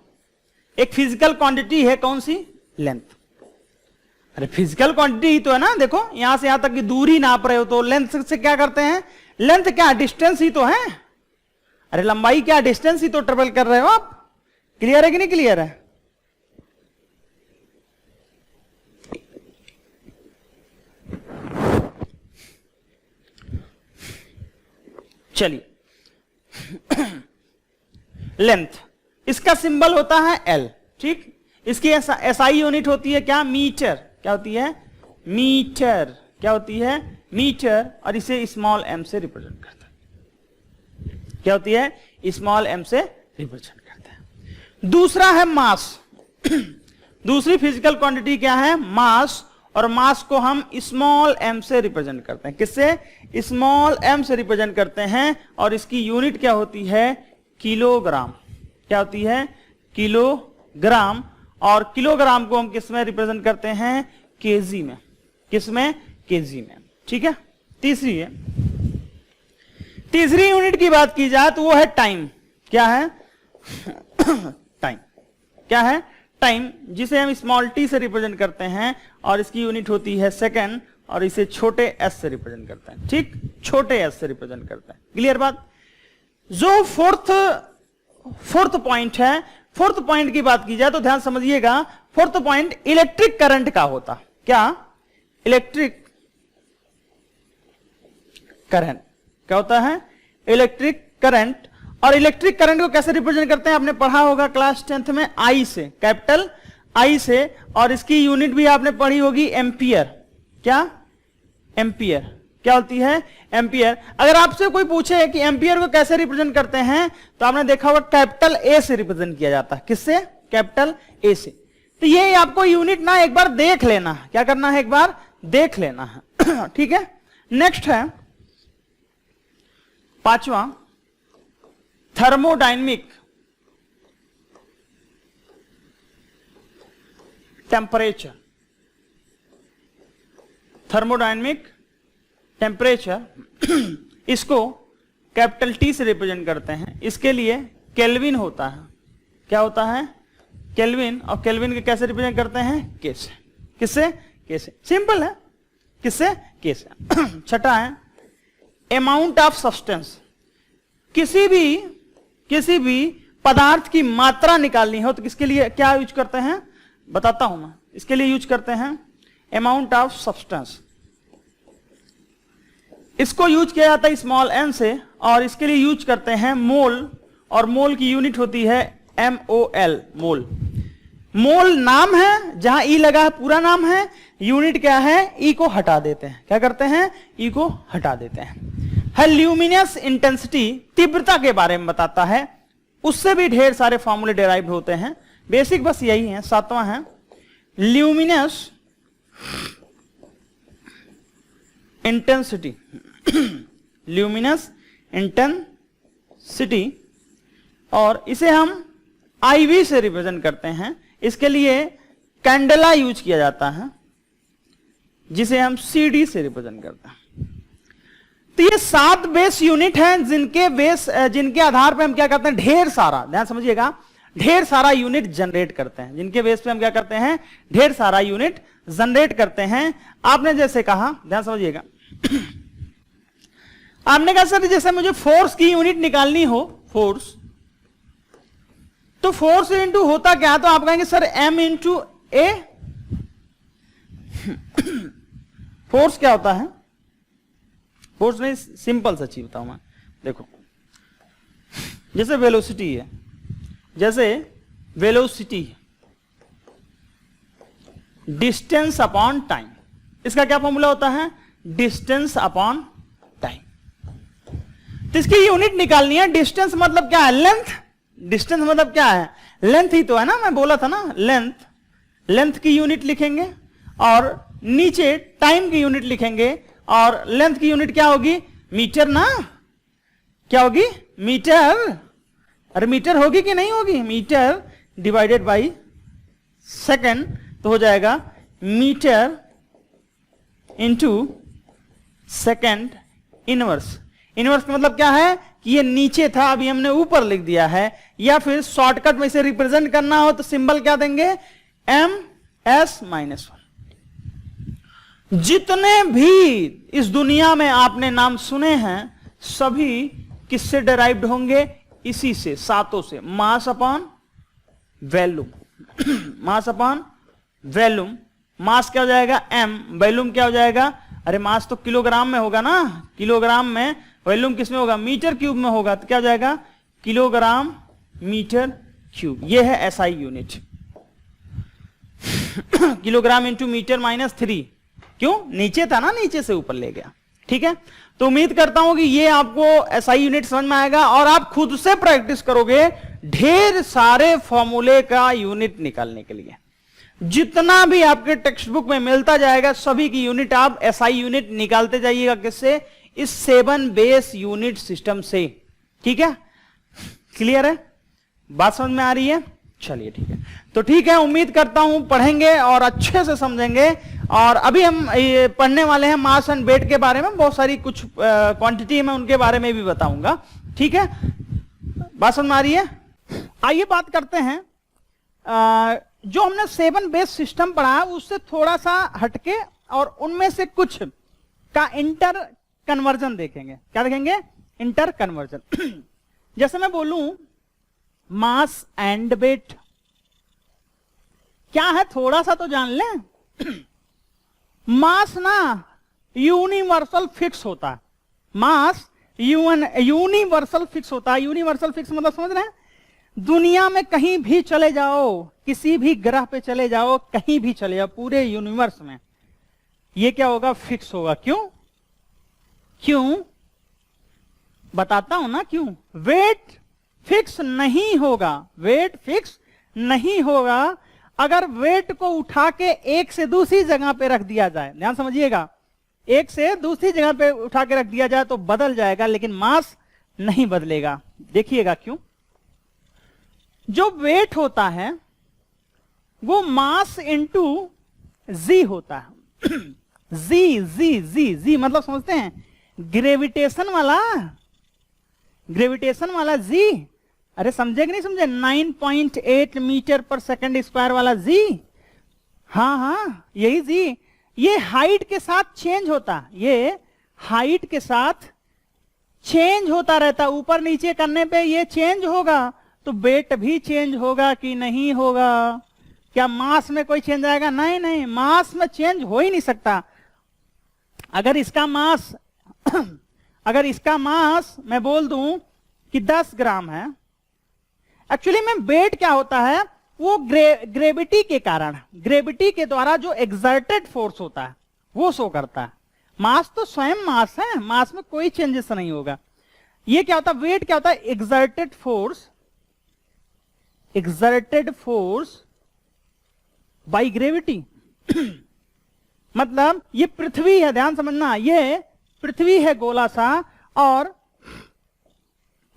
एक फिजिकल क्वांटिटी है, कौन सी? लेंथ। अरे फिजिकल क्वांटिटी ही तो है ना। देखो यहां से यहां तक की दूरी नाप रहे हो तो लेंथ से क्या करते हैं? लेंथ क्या? डिस्टेंस ही तो है। अरे लंबाई क्या? डिस्टेंस ही तो ट्रेवल कर रहे हो आप। क्लियर है कि नहीं क्लियर है? चलिए, लेंथ, इसका सिंबल होता है एल। ठीक, इसकी एसआई यूनिट होती है क्या? मीटर। क्या होती है? मीटर। क्या होती है? मीटर। और इसे स्मॉल एम से रिप्रेजेंट करता है। क्या होती है? स्मॉल एम से रिप्रेजेंट करता है। दूसरा है मास। दूसरी फिजिकल क्वांटिटी क्या है? मास। और मास को हम स्मॉल एम से रिप्रेजेंट करते हैं। किससे? स्मॉल एम से रिप्रेजेंट करते हैं। और इसकी यूनिट क्या होती है? किलोग्राम। क्या होती है? किलोग्राम। और किलोग्राम को हम किस में रिप्रेजेंट करते हैं? केजी में। किस में? केजी में। ठीक है। तीसरी है, तीसरी यूनिट की बात की जाए तो वो है टाइम। क्या है? टाइम। क्या है? टाइम, जिसे हम स्मॉल टी से रिप्रेजेंट करते हैं। और इसकी यूनिट होती है सेकंड। और इसे छोटे एस से रिप्रेजेंट करते हैं। ठीक, छोटे एस से रिप्रेजेंट करते हैं। क्लियर बात? जो फोर्थ पॉइंट है, फोर्थ पॉइंट की बात की जाए तो ध्यान समझिएगा। फोर्थ पॉइंट इलेक्ट्रिक करंट का होता। क्या? Electric current. क्या होता है? Electric current. और इलेक्ट्रिक करंट को कैसे रिप्रेजेंट करते हैं? आपने पढ़ा होगा क्लास 10th में, आई से, कैपिटल आई से। और इसकी यूनिट भी आपने पढ़ी होगी एम्पियर। क्या? एम्पियर। क्या होती है? एम्पियर। अगर आपसे कोई पूछे कि एम्पियर को कैसे रिप्रेजेंट करते हैं तो आपने देखा होगा कैपिटल ए से रिप्रेजेंट किया जाता है। किससे? कैपिटल ए से। तो ये आपको यूनिट ना एक बार देख लेना है। क्या करना है? एक बार देख लेना है। ठीक है। नेक्स्ट है पांचवा, थर्मोडायनेमिक टेम्परेचर। थर्मोडायनेमिक टेम्परेचर, इसको कैपिटल टी से रिप्रेजेंट करते हैं। इसके लिए केल्विन होता है। क्या होता है? केल्विन। और केल्विन के कैसे रिप्रेजेंट करते हैं? के से। किससे? के से। सिंपल है। किससे? के से। छठा है अमाउंट ऑफ सब्सटेंस। किसी भी पदार्थ की मात्रा निकालनी हो तो किसके लिए क्या यूज करते हैं? बताता हूं मैं। इसके लिए यूज करते हैं अमाउंट ऑफ सब्सटेंस। इसको यूज किया जाता है स्मॉल एन से। और इसके लिए यूज करते हैं मोल। और मोल की यूनिट होती है MOL, मोल। मोल नाम है, जहां ई लगा है पूरा नाम है। यूनिट क्या है? ई को हटा देते हैं। क्या करते हैं? ई को हटा देते हैं। ल्यूमिनस इंटेंसिटी, तीव्रता के बारे में बताता है। उससे भी ढेर सारे फॉर्मूले डेराइव होते हैं। बेसिक बस यही है। सातवां है ल्यूमिनस इंटेंसिटी। ल्यूमिनस इंटेंसिटी, और इसे हम IV से रिप्रेजेंट करते हैं। इसके लिए कैंडेला यूज किया जाता है, जिसे हम CD से रिप्रेजेंट करते हैं। तो ये 7 बेस यूनिट हैं जिनके आधार पे हम क्या करते हैं, ढेर सारा, ध्यान समझिएगा, ढेर सारा यूनिट जनरेट करते हैं। जिनके बेस पे हम क्या करते हैं, ढेर सारा यूनिट जनरेट करते हैं। आपने जैसे कहा, ध्यान समझिएगा, आपने कहा सर जैसे मुझे फोर्स की यूनिट निकालनी हो, फोर्स, तो फोर्स इंटू होता क्या, तो आप कहेंगे सर M इंटू ए। फोर्स क्या होता है, फोर्स में सिंपल सा चीज बताऊं मैं, देखो जैसे वेलोसिटी है, जैसे वेलोसिटी डिस्टेंस अपॉन टाइम, इसका क्या फॉर्मूला होता है, डिस्टेंस अपॉन टाइम। तो इसकी यूनिट निकालनी है। डिस्टेंस मतलब क्या है, लेंथ। डिस्टेंस मतलब क्या है, लेंथ ही तो है ना, मैं बोला था ना, लेंथ। लेंथ की यूनिट लिखेंगे और नीचे टाइम की यूनिट लिखेंगे, और लेंथ की यूनिट क्या होगी, मीटर ना, क्या होगी, मीटर। अरे मीटर होगी कि नहीं होगी, मीटर डिवाइडेड बाय सेकंड, तो हो जाएगा metre into second inverse. Inverse का मतलब क्या है कि ये नीचे था, अभी हमने ऊपर लिख दिया है। या फिर शॉर्टकट में इसे रिप्रेजेंट करना हो तो सिंबल क्या देंगे, MS-1। जितने भी इस दुनिया में आपने नाम सुने हैं सभी किससे डेराइव्ड होंगे, इसी से, सातों से। Mass upon volume, mass upon volume. Mass क्या हो जाएगा M, वॉल्यूम क्या हो जाएगा, अरे मास तो किलोग्राम में होगा ना, किलोग्राम में, वॉल्यूम किस में होगा, मीटर क्यूब में होगा, तो क्या हो जाएगा, किलोग्राम मीटर क्यूब। ये है SI unit. Kilogram into metre -3, क्यों, नीचे था ना, नीचे से ऊपर ले गया। ठीक है, तो उम्मीद करता हूं कि ये आपको SI यूनिट समझ में आएगा, और आप खुद से प्रैक्टिस करोगे ढेर सारे फॉर्मूले का यूनिट निकालने के लिए। जितना भी आपके टेक्स्ट बुक में मिलता जाएगा सभी की यूनिट आप SI यूनिट निकालते जाइएगा। किससे, इस 7 बेस यूनिट सिस्टम से। ठीक है, क्लियर है, बात समझ में आ रही है, चलिए ठीक है। तो ठीक है, उम्मीद करता हूं पढ़ेंगे और अच्छे से समझेंगे। और अभी हम पढ़ने वाले हैं मास एंड वेट के बारे में, बहुत सारी कुछ क्वांटिटी में उनके बारे में भी बताऊंगा। ठीक है, बात समझ में आ रही है। आइए बात करते हैं, जो हमने 7 बेस सिस्टम पढ़ा उससे थोड़ा सा हटके, और उनमें से कुछ का इंटर कन्वर्जन देखेंगे। क्या देखेंगे, इंटर कन्वर्जन। जैसे मैं बोलूं मास एंड वेट क्या है, थोड़ा सा तो जान लें। मास ना यूनिवर्सल फिक्स होता है, मास यूनिवर्सल फिक्स होता है। यूनिवर्सल फिक्स मतलब समझ रहे हैं, दुनिया में कहीं भी चले जाओ, किसी भी ग्रह पे चले जाओ, कहीं भी चले जाओ पूरे यूनिवर्स में, ये क्या होगा, फिक्स होगा। क्यों, क्यों बताता हूं ना क्यों। वेट फिक्स नहीं होगा, वेट फिक्स नहीं होगा। अगर वेट को उठा के एक से दूसरी जगह पे रख दिया जाए, ध्यान समझिएगा, एक से दूसरी जगह पे उठा के रख दिया जाए तो बदल जाएगा, लेकिन मास नहीं बदलेगा। देखिएगा क्यों, जो वेट होता है वो मास इंटू जी होता है। जी जी जी जी मतलब समझते हैं, ग्रेविटेशन वाला, ग्रेविटेशन वाला जी। अरे समझे कि नहीं समझे, 9.8 मीटर पर सेकंड स्क्वायर वाला जी। हाँ हाँ यही जी। ये हाइट के साथ चेंज होता, ये हाइट के साथ चेंज होता रहता, ऊपर नीचे करने पे ये चेंज होगा। तो वेट भी चेंज होगा कि नहीं होगा। क्या मास में कोई चेंज आएगा, नहीं नहीं, मास में चेंज हो ही नहीं सकता। अगर इसका मास अगर इसका मास मैं बोल दूं कि 10 ग्राम है, एक्चुअली में वेट क्या होता है, वो ग्रेविटी के कारण, ग्रेविटी के द्वारा जो एक्सर्टेड फोर्स होता है वो शो करता है। मास तो स्वयं मास है, मास में कोई चेंजेस नहीं होगा। ये क्या होता है, वेट क्या होता है, exerted force exerted force by gravity। मतलब ये पृथ्वी है, ध्यान समझना, ये पृथ्वी है गोला सा, और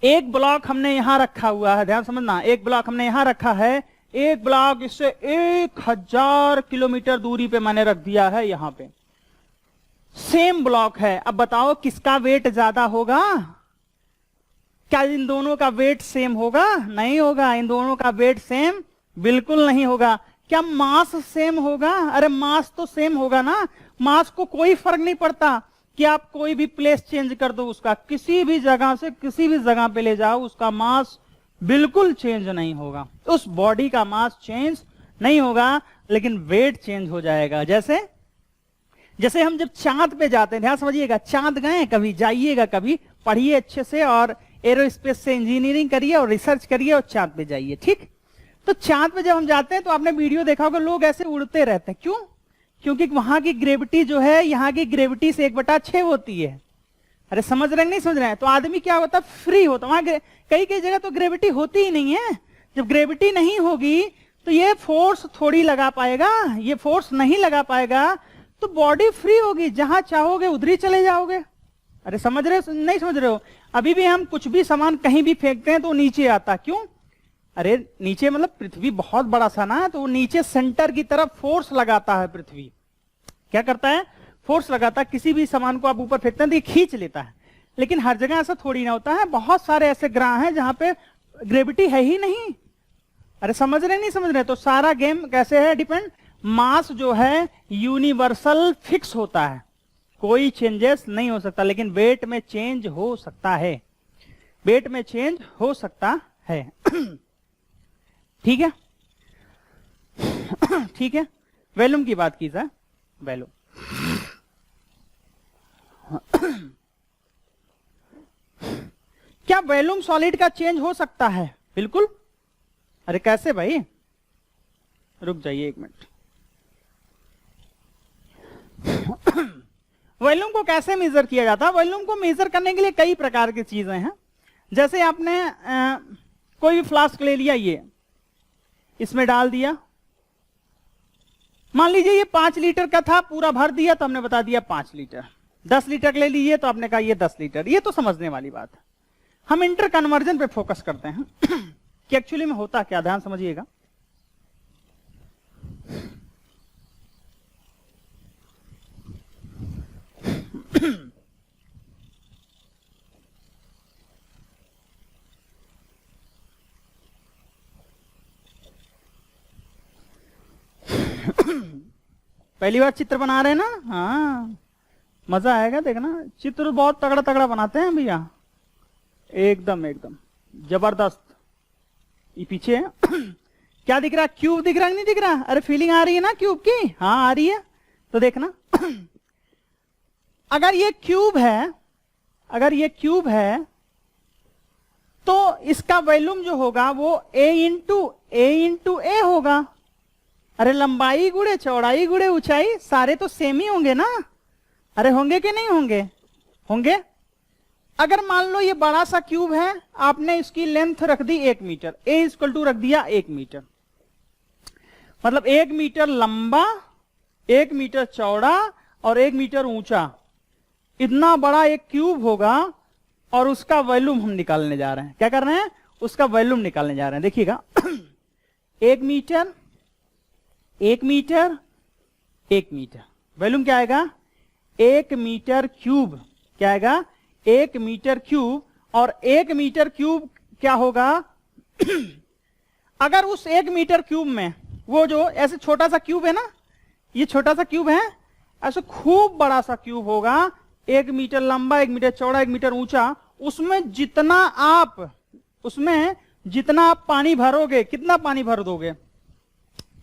एक ब्लॉक हमने यहां रखा हुआ है, ध्यान समझना, एक ब्लॉक हमने यहां रखा है, एक ब्लॉक इससे 1000 किलोमीटर दूरी पे मैंने रख दिया है यहां पे, सेम ब्लॉक है। अब बताओ किसका वेट ज्यादा होगा? क्या इन दोनों का वेट सेम होगा? नहीं होगा, इन दोनों का वेट सेम बिल्कुल नहीं होगा। क्या मास सेम होगा? अरे मास तो सेम होगा ना, मास को कोई फर्क नहीं पड़ता कि आप कोई भी प्लेस चेंज कर दो उसका, किसी भी जगह से किसी भी जगह पे ले जाओ, उसका मास बिल्कुल चेंज नहीं होगा, उस बॉडी का मास चेंज नहीं होगा, लेकिन वेट चेंज हो जाएगा। जैसे जैसे हम जब चांद पे जाते हैं, ध्यान समझिएगा, चांद गए कभी, जाइएगा कभी, पढ़िए अच्छे से और एरोस्पेस से इंजीनियरिंग करिए और रिसर्च करिए और चांद पे जाइए, ठीक। तो चांद पे जब हम जाते हैं तो आपने वीडियो देखा होगा, लोग ऐसे उड़ते रहते हैं, क्यों? क्योंकि वहां की ग्रेविटी जो है यहाँ की ग्रेविटी से 1/6 होती है। अरे समझ रहे हैं नहीं समझ रहे हैं? तो आदमी क्या होता है, फ्री होता। वहां कई कई जगह तो ग्रेविटी होती ही नहीं है। जब ग्रेविटी नहीं होगी तो ये फोर्स थोड़ी लगा पाएगा, ये फोर्स नहीं लगा पाएगा, तो बॉडी फ्री होगी, जहां चाहोगे उधर ही चले जाओगे। अरे समझ रहे हो नहीं समझ रहे हो? अभी भी हम कुछ भी सामान कहीं भी फेंकते हैं तो नीचे आता, क्यों? अरे नीचे मतलब पृथ्वी बहुत बड़ा सा ना, तो वो नीचे सेंटर की तरफ फोर्स लगाता है। पृथ्वी क्या करता है? फोर्स लगाता है। किसी भी सामान को आप ऊपर फेंकते हैं तो ये खींच लेता है, लेकिन हर जगह ऐसा थोड़ी ना होता है। बहुत सारे ऐसे ग्रह हैं जहां पे ग्रेविटी है ही नहीं। अरे समझ रहे नहीं समझ रहे? तो सारा गेम कैसे है, डिपेंड, मास जो है यूनिवर्सल फिक्स होता है, कोई चेंजेस नहीं हो सकता, लेकिन वेट में चेंज हो सकता है, वेट में चेंज हो सकता है। ठीक है, ठीक है। वॉल्यूम की बात की जाए, वॉल्यूम क्या वॉल्यूम सॉलिड का चेंज हो सकता है? बिल्कुल। अरे कैसे भाई, रुक जाइए एक मिनट। वॉल्यूम को कैसे मेजर किया जाता है? वॉल्यूम को मेजर करने के लिए कई प्रकार की चीजें हैं। जैसे आपने कोई भी फ्लास्क ले लिया, ये इसमें डाल दिया, मान लीजिए ये 5 लीटर का था, पूरा भर दिया तो हमने बता दिया 5 लीटर। 10 लीटर ले लीजिए तो आपने कहा ये 10 लीटर। ये तो समझने वाली बात है। हम इंटर कन्वर्जन पे फोकस करते हैं कि एक्चुअली में होता क्या, ध्यान समझिएगा। पहली बार चित्र बना रहे हैं ना? हाँ, मजा आएगा देखना। चित्र बहुत तगड़ा तगड़ा बनाते हैं भैया, एकदम एकदम जबरदस्त। ये पीछे है क्या दिख रहा है? क्यूब दिख रहा है, नहीं दिख रहा? अरे फीलिंग आ रही है ना क्यूब की? हाँ आ रही है। तो देखना अगर ये क्यूब है, अगर ये क्यूब है तो इसका वॉल्यूम जो होगा वो a इंटू ए होगा। अरे लंबाई गुणे चौड़ाई गुणे ऊंचाई सारे तो सेम ही होंगे ना? अरे होंगे कि नहीं होंगे? होंगे। अगर मान लो ये बड़ा सा क्यूब है, आपने इसकी लेंथ रख दी 1 मीटर, a इक्वल टू रख दिया 1 मीटर, मतलब 1 मीटर लंबा, 1 मीटर चौड़ा और 1 मीटर ऊंचा, इतना बड़ा एक क्यूब होगा और उसका वॉल्यूम हम निकालने जा रहे हैं। क्या कर रहे हैं? उसका वॉल्यूम निकालने जा रहे हैं। देखिएगा 1 मीटर 1 मीटर 1 मीटर, वॉल्यूम क्या आएगा? 1 मीटर क्यूब। क्या आएगा? 1 मीटर क्यूब। और 1 मीटर क्यूब क्या होगा? अगर उस 1 मीटर क्यूब में वो जो ऐसे छोटा सा क्यूब है ना, ये छोटा सा क्यूब है, ऐसे खूब बड़ा सा क्यूब होगा, 1 मीटर लंबा, 1 मीटर चौड़ा, 1 मीटर ऊंचा, उसमें जितना आप पानी भरोगे, कितना पानी भर दोगे?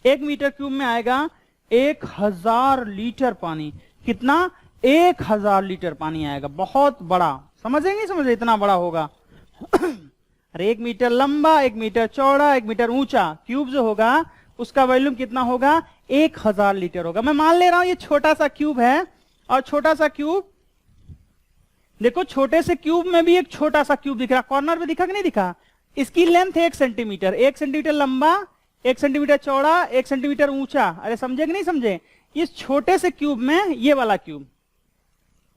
1 मीटर क्यूब में आएगा 1000 लीटर पानी। कितना? 1000 लीटर पानी आएगा। बहुत बड़ा, समझ रहे नहीं समझ रहे? इतना बड़ा होगा। अरे 1 मीटर लंबा, 1 मीटर चौड़ा, 1 मीटर ऊंचा क्यूब जो होगा उसका वॉल्यूम कितना होगा? 1000 लीटर होगा। मैं मान ले रहा हूं ये छोटा सा क्यूब है, और छोटा सा क्यूब देखो, छोटे से क्यूब में भी एक छोटा सा क्यूब दिख रहा, कॉर्नर पे दिखा कि नहीं दिखा? इसकी लेंथ 1 सेंटीमीटर, 1 सेंटीमीटर लंबा, 1 सेंटीमीटर चौड़ा, 1 सेंटीमीटर ऊंचा। अरे समझे कि नहीं समझे? इस छोटे से क्यूब में ये वाला क्यूब,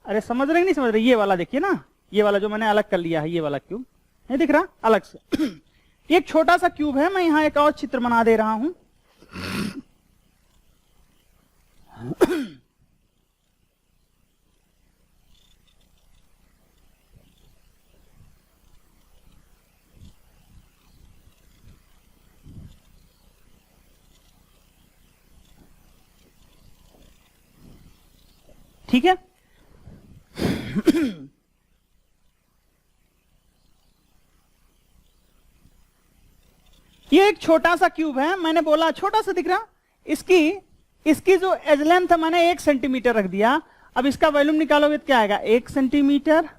अरे समझ रहे कि नहीं समझ रहे? ये वाला देखिए ना, ये वाला जो मैंने अलग कर लिया है, ये वाला क्यूब नहीं दिख रहा अलग से? एक छोटा सा क्यूब है, मैं यहां एक और चित्र बना दे रहा हूं। ठीक है, ये एक छोटा सा क्यूब है, मैंने बोला छोटा सा दिख रहा, इसकी जो एज लेंथ है मैंने 1 सेंटीमीटर रख दिया। अब इसका वॉल्यूम निकालोगे तो क्या आएगा? 1 सेंटीमीटर,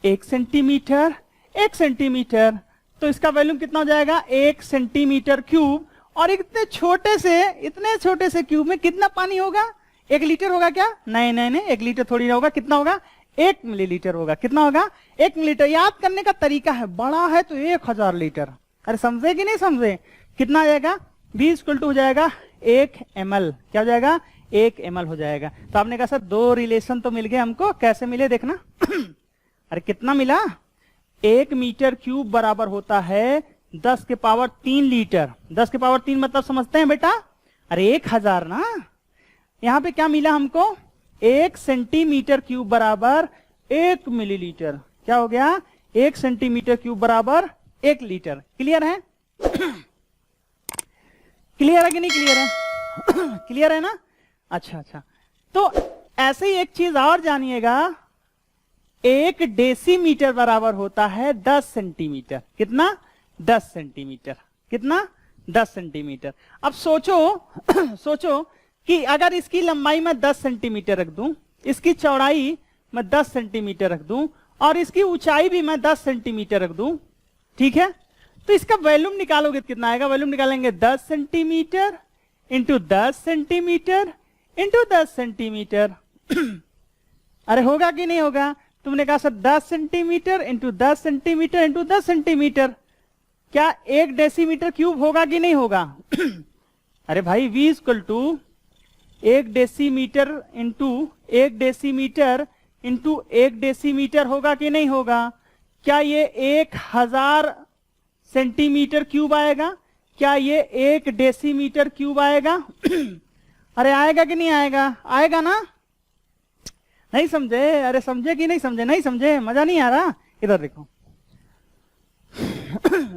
1 सेंटीमीटर, 1 सेंटीमीटर, तो इसका वॉल्यूम कितना हो जाएगा? 1 सेंटीमीटर क्यूब। और इतने छोटे से क्यूब में कितना पानी होगा? 1 लीटर होगा क्या? नहीं नहीं नहीं, 1 लीटर थोड़ी ना होगा। कितना होगा? 1 मिलीलीटर होगा। कितना होगा? 1 मिलीलीटर। याद करने का तरीका है, बड़ा है तो 1000 लीटर। अरे समझे कि नहीं समझे? कितना आ जाएगा? V = हो जाएगा 1 ml। क्या हो जाएगा? 1 ml हो जाएगा। तो आपने कहा सर 2 रिलेशन तो मिल गए हमको, कैसे मिले देखना। अरे कितना मिला? 1 मीटर क्यूब बराबर होता है 10 के पावर 3 लीटर। 10 के पावर 3 मतलब समझते हैं बेटा? अरे 1000 ना। यहां पे क्या मिला हमको? 1 सेंटीमीटर क्यूब बराबर 1 मिलीलीटर। क्या हो गया? 1 सेंटीमीटर क्यूब बराबर 1 लीटर। क्लियर है? क्लियर है कि नहीं क्लियर है? क्लियर है ना? अच्छा अच्छा, तो ऐसे ही एक चीज और जानिएगा, 1 डेसीमीटर बराबर होता है 10 सेंटीमीटर। कितना? 10 सेंटीमीटर। कितना? 10 सेंटीमीटर। अब सोचो कि अगर इसकी लंबाई मैं 10 सेंटीमीटर रख दूं, इसकी चौड़ाई मैं 10 सेंटीमीटर रख दूं, और इसकी ऊंचाई भी मैं 10 सेंटीमीटर रख दूं, ठीक है? तो इसका वॉल्यूम निकालोगे तो कितना आएगा? वॉल्यूम निकालेंगे 10 centimetre into 10 centimetre into 10 centimetre. अरे होगा कि नहीं होगा? तुमने कहा sir 10 centimetre into 10 centimetre into 10 centimetre, क्या 1 डेसीमीटर क्यूब होगा कि नहीं होगा? अरे भाई V = 1 decimetre into 1 decimetre into 1 decimetre होगा कि नहीं होगा? क्या ये 1000 सेंटीमीटर क्यूब आएगा? क्या ये 1 डेसीमीटर क्यूब आएगा? अरे आएगा कि नहीं आएगा? आएगा ना? नहीं समझे? अरे समझे कि नहीं समझे? नहीं समझे? मजा नहीं आ रहा? इधर देखो,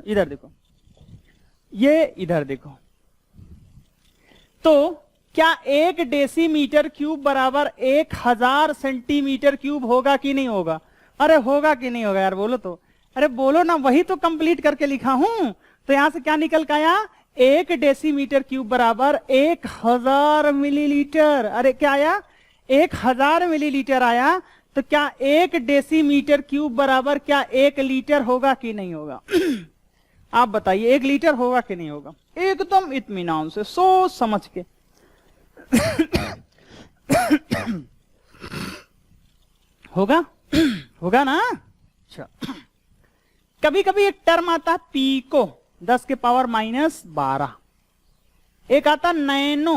इधर देखो, ये इधर देखो। तो क्या 1 डेसीमीटर क्यूब बराबर 1000 सेंटीमीटर क्यूब होगा कि नहीं होगा? अरे होगा कि नहीं होगा यार? बोलो तो। अरे बोलो ना, वही तो कंप्लीट करके लिखा हूं। तो यहां से क्या निकल के आया? 1 डेसीमीटर क्यूब बराबर 1000 मिलीलीटर। अरे क्या आया? 1000 मिलीलीटर आया। तो क्या 1 डेसीमीटर क्यूब बराबर क्या 1 लीटर होगा कि नहीं होगा? आप बताइए, 1 लीटर होगा कि नहीं होगा? एकदम इत्मीनान से, सोच समझ के। होगा? होगा ना? अच्छा, कभी कभी एक टर्म आता है पीको, 10 के पावर -12। एक आता नैनो।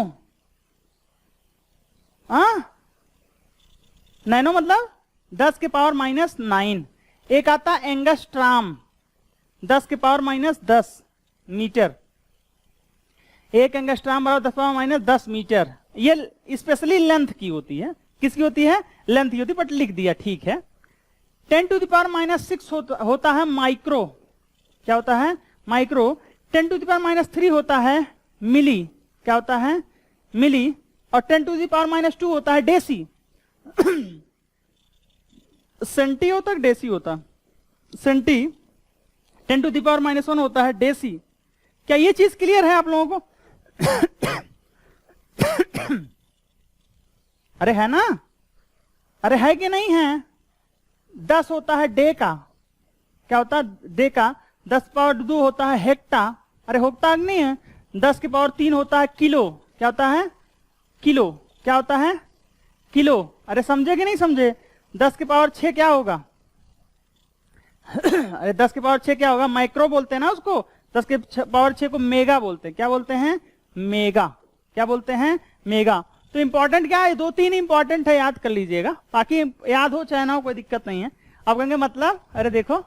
नैनो मतलब 10 के पावर -9। एक आता एंगस्ट्राम, 10 के पावर -10 मीटर। एक एंगस्ट्राम बराबर 10 पावर -10 मीटर। ये स्पेशली लेंथ की होती है। किसकी होती है? लेंथ की होती है, बट लिख दिया, ठीक है। 10⁻⁻6 होता है माइक्रो। क्या होता है? माइक्रो। 10⁻³ होता है मिली। क्या होता है? मिली। और 10⁻² होता है डेसी। सेंटी होता है, डेसी होता है? सेंटी। 10⁻⁻1 होता है डेसी। क्या ये चीज क्लियर है आप लोगों को? अरे है ना? अरे है कि नहीं है? 10 होता है डे का। क्या होता है? डे का। 10 पावर 2 होता है हेक्टा। अरे होता नहीं है? 10 के पावर 3 होता है किलो। क्या होता है? किलो। क्या होता है? किलो। अरे समझे कि नहीं समझे? 10 के पावर 6 क्या होगा? अरे 10 की पावर 6 क्या होगा, माइक्रो बोलते हैं ना उसको, 10 के पावर 6 को मेगा बोलते हैं, क्या बोलते हैं, मेगा, क्या बोलते हैं, मेगा। तो इंपॉर्टेंट क्या है, 2-3 इंपॉर्टेंट है, याद कर लीजिएगा, बाकी याद हो चाहे ना हो कोई दिक्कत नहीं है। अब कहेंगे मतलब, अरे देखो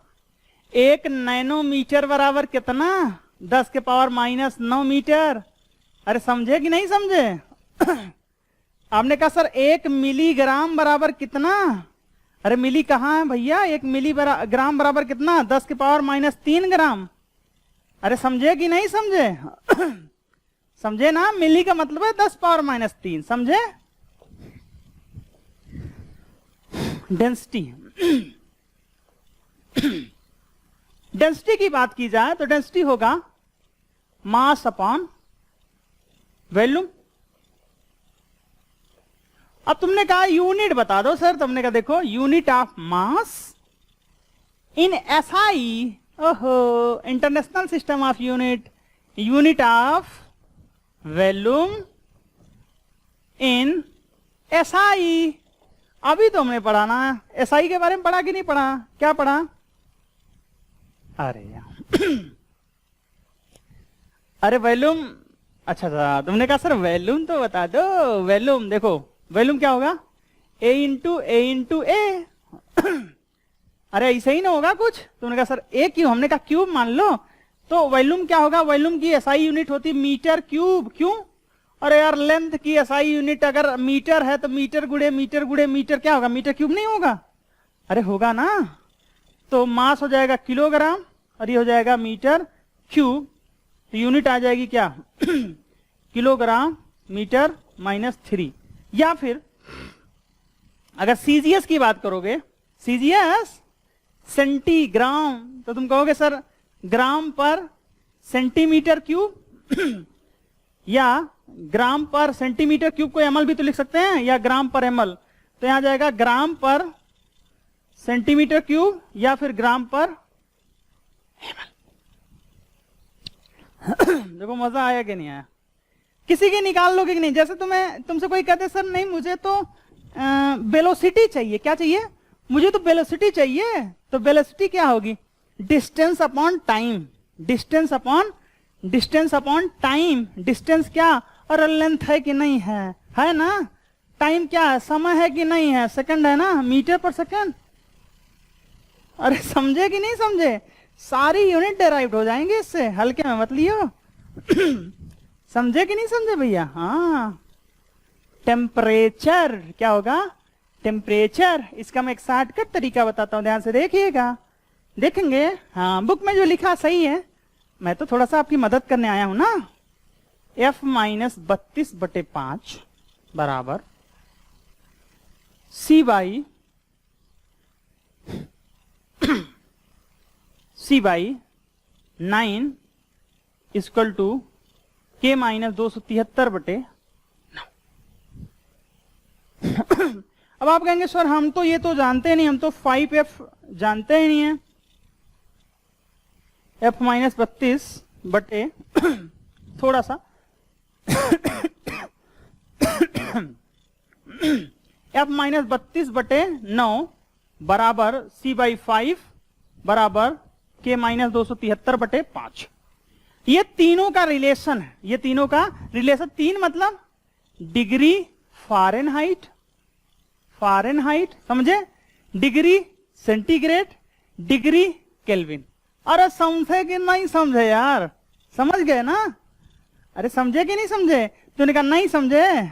1 नैनोमीटर बराबर कितना, 10 के पावर -9 मीटर। अरे समझे कि नहीं समझे? आपने कहा सर 1 मिलीग्राम बराबर कितना, अरे मिली कहाँ है भैया, 1 मिलीग्राम बराबर कितना, 10 के पावर -3 ग्राम। अरे समझे कि नहीं समझे? समझे ना, मिली का मतलब है 10 पावर -3, समझे? डेंसिटी, डेंसिटी की बात की जाए तो डेंसिटी होगा मास अपॉन वॉल्यूम। अब तुमने कहा यूनिट बता दो सर, तुमने कहा देखो unit of mass in SI, ओहो international system of unit, unit of volume in SI. अभी तो हमने पढ़ा ना एसआई के बारे में, पढ़ा कि नहीं पढ़ा, क्या पढ़ा? अरे अरे वॉल्यूम, अच्छा तुमने कहा सर वॉल्यूम तो बता दो। वॉल्यूम देखो, वॉल्यूम क्या होगा, ए इंटू ए। अरे ऐसे ही ना होगा कुछ, तुमने कहा सर ए क्यों, हमने कहा क्यूब मान लो, तो वॉल्यूम क्या होगा, वॉल्यूम की एसआई यूनिट होती मीटर क्यूब। क्यों? अरे यार लेंथ की एसआई यूनिट अगर मीटर है तो मीटर गुड़े मीटर गुड़े मीटर क्या होगा, मीटर क्यूब नहीं होगा? अरे होगा ना, तो मास हो जाएगा किलोग्राम और ये हो जाएगा मीटर क्यूब, तो यूनिट आ जाएगी क्या किलोग्राम मीटर -3। या फिर अगर सीजीएस की बात करोगे, सीजीएस सेंटीग्राम, तो तुम कहोगे सर ग्राम पर सेंटीमीटर क्यूब या ग्राम पर सेंटीमीटर क्यूब को एमएल भी तो लिख सकते हैं, या ग्राम पर एमएल, तो यहां जाएगा ग्राम पर सेंटीमीटर क्यूब या फिर ग्राम पर एमएल। देखो मजा आया कि नहीं आया? किसी की निकाल लोगे कि नहीं? जैसे तुमसे कोई कहते सर नहीं मुझे तो वेलोसिटी चाहिए, क्या चाहिए, मुझे तो वेलोसिटी चाहिए, तो वेलोसिटी क्या होगी, distance upon time, distance upon time. Distance क्या, और लेंथ है कि नहीं है ना, टाइम क्या है, समय है कि नहीं है, सेकंड है ना, मीटर पर सेकंड। अरे समझे कि नहीं समझे? सारी यूनिट डेराइव्ड हो जाएंगे इससे, हल्के में मत लियो। समझे कि नहीं समझे भैया? हाँ टेम्परेचर क्या होगा, टेम्परेचर, इसका मैं एक शॉर्टकट तरीका बताता हूं, ध्यान से देखिएगा, देखेंगे। हाँ बुक में जो लिखा सही है, मैं तो थोड़ा सा आपकी मदद करने आया हूं ना। F-32/5 बराबर C/9 इक्वल टू K-273/9। अब आप कहेंगे सर हम तो ये तो जानते नहीं, हम तो 5F जानते ही नहीं है। F-32 बटे थोड़ा सा F-32/9 बराबर C/5 बराबर K-273/5। ये तीनों का रिलेशन है, ये तीनों का रिलेशन, 3 मतलब डिग्री फ़ारेनहाइट, समझे, डिग्री सेंटीग्रेड, डिग्री केल्विन। अरे समझे कि नहीं समझे यार? समझ गए ना? अरे समझे कि नहीं समझे? तूने कहा नहीं समझे,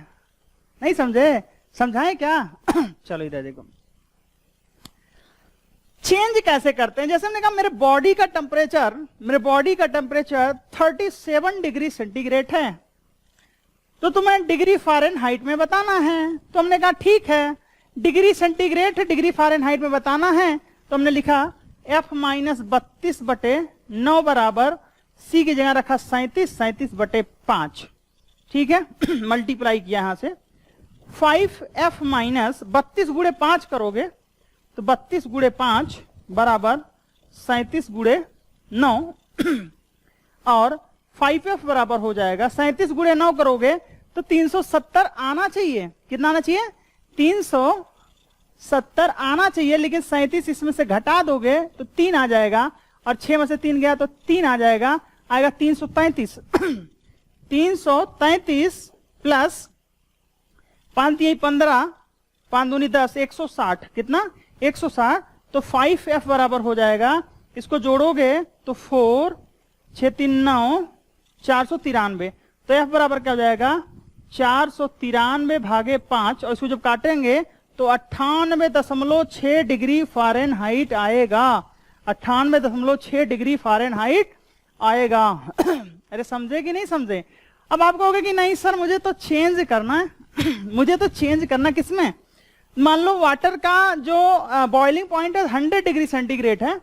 नहीं समझे, समझाएं क्या? चलो इधर देखो, चेंज कैसे करते हैं। जैसे हमने कहा मेरे बॉडी का टेम्परेचर 37 डिग्री सेंटीग्रेड है, तो तुम्हें डिग्री फ़ारेनहाइट में बताना है। तो हमने कहा ठीक है, डिग्री सेंटीग्रेड डिग्री फ़ारेनहाइट में बताना है, तो हमने लिखा F-32/9 बराबर C की जगह रखा 37/5, ठीक है। मल्टीप्लाई किया यहां से 5F माइनस 32 गुणे 5 करोगे तो 32 गुणे 5 बराबर 37 गुणे 9 और 5F बराबर हो जाएगा 37 गुणे 9 करोगे तो 370 आना चाहिए। कितना आना चाहिए? 70 आना चाहिए, लेकिन 37 इसमें से घटा दोगे तो 3 आ जाएगा, और 6 में से 3 गया तो 3 आ जाएगा, आएगा 333। 333 प्लस 5 3 15, 5 दूनी 10, 160, कितना 160, तो 5f बराबर हो जाएगा, इसको जोड़ोगे तो 4 6 3 9 493, तो f बराबर क्या हो जाएगा 493 भागे 5, और इसको जब काटेंगे तो 98.6 डिग्री फ़ारेनहाइट आएगा, 98.6 डिग्री फ़ारेनहाइट आएगा। अरे समझे कि नहीं समझे? अब आप कहोगे कि नहीं सर मुझे तो चेंज करना है। मुझे तो चेंज करना किसमें? मान लो वाटर का जो बॉइलिंग पॉइंट है 100 डिग्री सेंटीग्रेड है,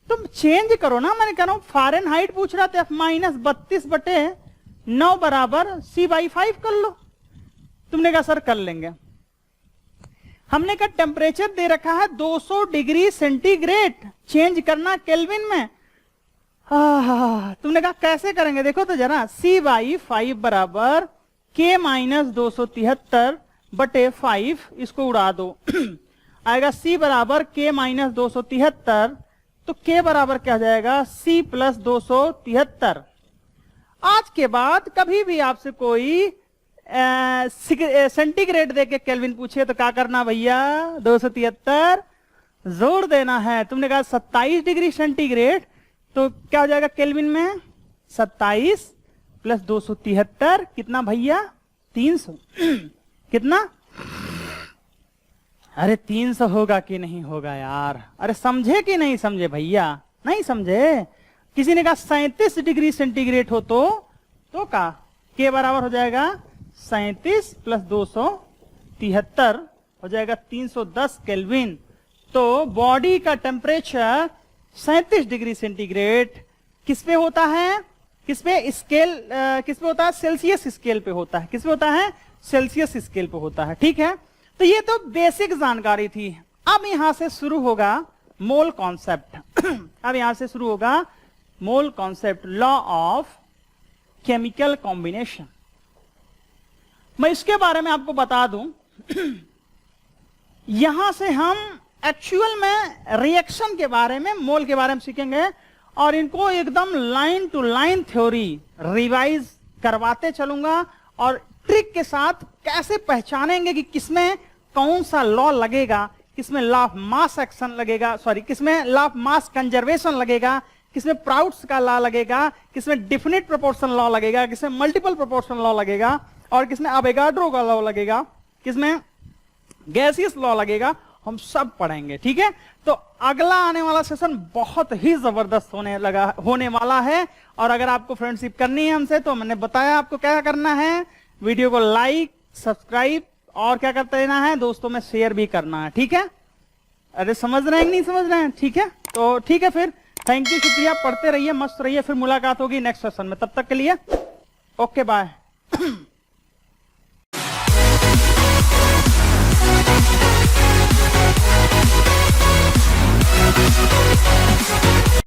तुम चेंज करो ना। मैंने कह रहा हूं फ़ारेनहाइट पूछ रहा था, -32/9 बराबर C/5 कर लो। तुमने कहा सर कर लेंगे। हमने कहा टेम्परेचर दे रखा है 200 डिग्री सेंटीग्रेड, चेंज करना केल्विन में। तुमने कहा कैसे करेंगे? देखो तो जरा, C/5 बराबर K-273/5, इसको उड़ा दो आएगा C बराबर K-273, तो K बराबर क्या हो जाएगा C + 273। आज के बाद कभी भी आपसे कोई सेंटीग्रेड देके केल्विन पूछे तो क्या करना भैया? 273 जोड़ देना है। तुमने कहा 27 डिग्री सेंटीग्रेड, तो क्या हो जाएगा केल्विन में? 27 + 273 कितना भैया? 300। कितना? अरे 300 होगा कि नहीं होगा यार? अरे समझे कि नहीं समझे भैया? नहीं समझे? किसी ने कहा 37 डिग्री सेंटीग्रेड हो तो का के बराबर हो जाएगा 37 + 273 हो जाएगा 310 केल्विन। तो बॉडी का टेम्परेचर 37 डिग्री सेंटीग्रेड किस पे होता है? किस पे स्केल किस पे होता है? सेल्सियस स्केल पे होता है। किस पे होता है? सेल्सियस स्केल पे होता है। ठीक है, तो ये तो बेसिक जानकारी थी। अब यहां से शुरू होगा मोल कॉन्सेप्ट। अब यहां से शुरू होगा mole concept, law of chemical combination. मैं इसके बारे में आपको बता दूं। यहां से हम एक्चुअल में रिएक्शन के बारे में, मोल के बारे में सीखेंगे, और इनको एकदम line to line theory revise करवाते चलूंगा, और ट्रिक के साथ कैसे पहचानेंगे कि किसमें कौन सा लॉ लगेगा, किसमें लॉ ऑफ मास एक्शन लगेगा, सॉरी किसमें लॉ ऑफ मास कंजर्वेशन लगेगा, किसमें प्राउड्स का लॉ लगेगा, किसमें डिफिनिट प्रोपोर्शन लॉ लगेगा, किसमें मल्टीपल प्रोपोर्शन लॉ लगेगा, और किसमें अवोगाड्रो का लॉ लगेगा, किसमें गैसियस लॉ लगेगा, हम सब पढ़ेंगे। ठीक है, तो अगला आने वाला सेशन बहुत ही जबरदस्त होने वाला है। और अगर आपको फ्रेंडशिप करनी है हमसे, तो मैंने बताया आपको क्या करना है, वीडियो को लाइक, सब्सक्राइब और क्या करते रहना है, दोस्तों में शेयर भी करना है। ठीक है, अरे समझ रहे हैं कि नहीं समझ रहे हैं? ठीक है, तो ठीक है फिर, थैंक यू, शुक्रिया, पढ़ते रहिए, मस्त रहिए, फिर मुलाकात होगी नेक्स्ट सेशन में। तब तक के लिए ओके बाय।